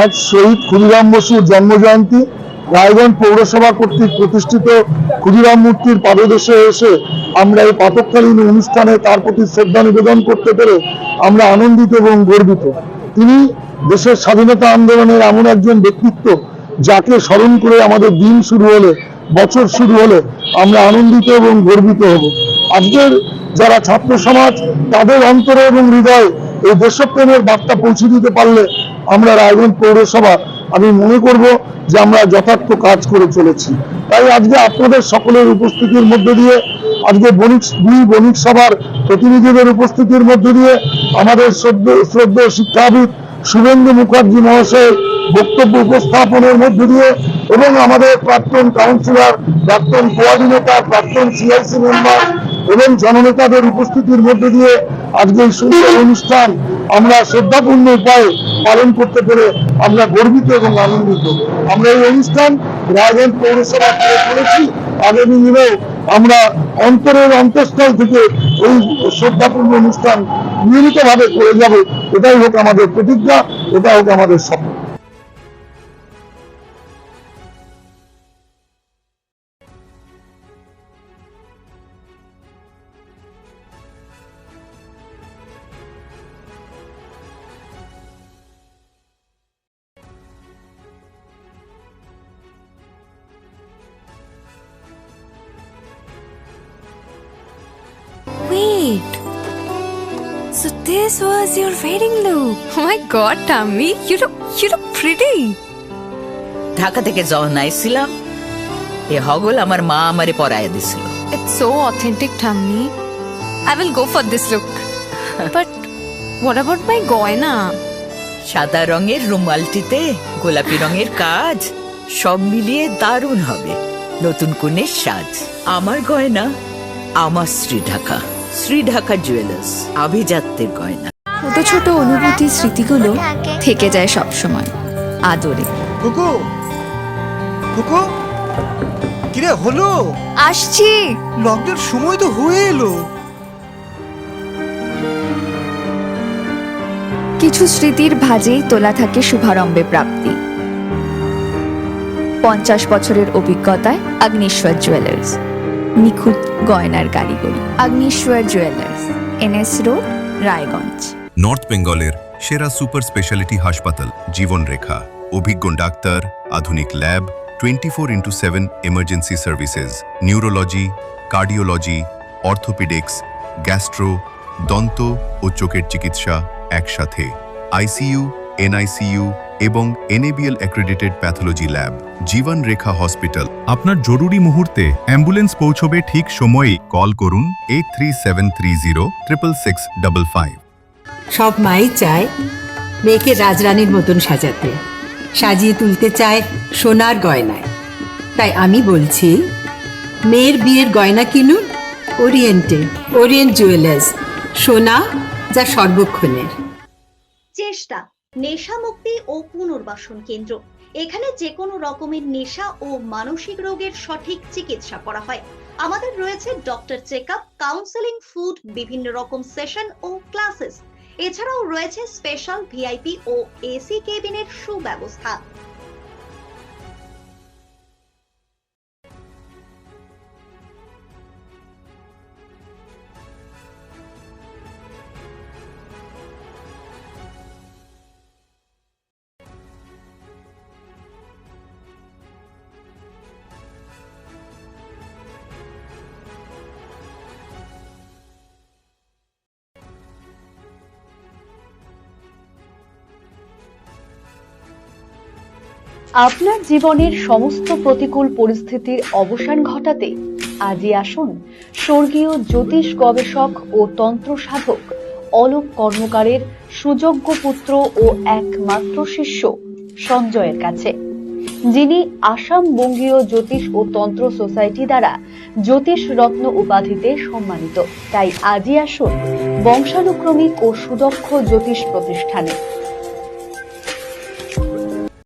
আজ শহীদ ক্ষুদিরাম বসুর জন্মজয়ন্তী। রায়গঞ্জ পৌরসভা কর্তৃক প্রতিষ্ঠিত ক্ষুদিরাম মূর্তির পাদদেশে এসে আমরা এই প্রাতঃকালীন অনুষ্ঠানে তার প্রতি শ্রদ্ধা নিবেদন করতে পেরে আমরা আনন্দিত এবং গর্বিত। তিনি দেশের স্বাধীনতা আন্দোলনের এমন একজন ব্যক্তিত্ব যাকে স্মরণ করে আমাদের দিন শুরু হলে, বছর শুরু হলে আমরা আনন্দিত এবং গর্বিত হব। আজকের যারা ছাত্র সমাজ তাদের অন্তরে এবং হৃদয়ে এই দেশপ্রেমের বার্তা পৌঁছে দিতে পারলে আমরা রায়গঞ্জ পৌরসভা আমি মনে করব যে আমরা যথার্থ কাজ করে চলেছি। তাই আজকে আপনাদের সকলের উপস্থিতির মধ্য দিয়ে, আজকে দুই বণিক সভার প্রতিনিধিদের উপস্থিতির মধ্য দিয়ে, আমাদের শ্রদ্ধেয় শিক্ষাবিদ শুভেন্দু মুখার্জি মহাশয়ের বক্তব্য উপস্থাপনের মধ্য দিয়ে এবং আমাদের প্রাক্তন কাউন্সিলর, প্রাক্তন কোঅর্ডিনেটর, প্রাক্তন সিআইসি মেম্বার এবং জননেতাদের উপস্থিতির মধ্য দিয়ে আজকে এই সুন্দর অনুষ্ঠান আমরা শ্রদ্ধাপূর্ণ উপায়ে পালন করতে পেরে আমরা গর্বিত এবং আনন্দিত। আমরা এই অনুষ্ঠান রায়গঞ্জ পৌরসভা করেছি, আগামী দিনেও আমরা অন্তরের অন্তঃস্থল থেকে এই শ্রদ্ধাপূর্ণ অনুষ্ঠান নিয়মিতভাবে করে যাব। এটাই হোক আমাদের প্রতিজ্ঞা, এটা হোক আমাদের স্বপ্ন। Wait. So this was your wedding look. Oh my god, Tammy, you look pretty. Dhaka থেকে যখন আইছিলাম এ হগল আমার মা আমারে পরায় দিছিল। It's so authentic, Tammy. I will go for this look. But what about my goina? সাদা রঙের রুমালটিতে গোলাপি রঙের কাজ, সব মিলিয়ে দারুণ হবে নতুন কনের সাজ। আমার গয়না আমার শ্রী ঢাকা জুয়েলার্স, আভিজাত্যের গয়না। ছোট ছোট অনুভূতি, স্মৃতিগুলো থেকে যায় সব সময় আদরে। কুকু কুকু কিরে হলো? আসছি। লকডাউন সময় তো হয়ে এলো। কিছু স্মৃতির ভাজেই তোলা থাকে শুভারম্ভে প্রাপ্তি। 50 বছরের অভিজ্ঞতায় আগ্নেশ্বর জুয়েলার্স, নিখুঁত গয়নার কারিগরি। Agneshwar jewellers, NS road, Raiganj. North বেঙ্গলের সেরা সুপার স্পেশালিটি হাসপাতাল জীবনরেখা, অভিজ্ঞ ডাক্তার, আধুনিক lab, 24x7 emergency services, neurology, cardiology, orthopaedics, gastro, দন্ত ও চোখের চিকিৎসা একসাথে, ICU, NICU এবং NABL অ্যাক্রেডিটেড প্যাথোলজি ল্যাব। জীবন রেখা হসপিটাল। আপনার জরুরি মুহূর্তে অ্যাম্বুলেন্স পৌঁছবে ঠিক সময়ে। কল করুন 8373066555। সব মাই চায় মেয়েকে রাজরানীর মতন সাজাতে, সাজিয়ে তুলতে চায় সোনার গয়নায়। তাই আমি বলছি, মেয়ের বিয়ের গয়না কিনুন ওরিয়েন্ট জুয়েলার্স, সোনা যা সর্বক্ষণের। চেষ্টা নেশা মুক্তি ও পুনর্বাসন কেন্দ্র। এখানে যে কোনো রকমের নেশা ও মানসিক রোগের সঠিক চিকিৎসা করা হয়। আমাদের রয়েছে ডক্টর চেকআপ, কাউন্সেলিং, ফুড, বিভিন্ন রকম সেশন ও ক্লাসেস। এছাড়াও রয়েছে স্পেশাল VIP ও AC কেবিনের সুব্যবস্থা। আপনার জীবনের সমস্ত প্রতিকূল পরিস্থিতির অবসান ঘটাতে আজই আসুন স্বর্গীয় জ্যোতিষ গবেষক ও তন্ত্র সাধক অলোক কর্মকারের সুযোগ্য পুত্র ও একমাত্র শিষ্য সঞ্জয়ের কাছে। যিনি আসাম বঙ্গীয় জ্যোতিষ ও তন্ত্র সোসাইটি দ্বারা জ্যোতিষ রত্ন উপাধিতে সম্মানিত। তাই আজই আসুন বংশানুক্রমিক ও সুদক্ষ জ্যোতিষ প্রতিষ্ঠানে।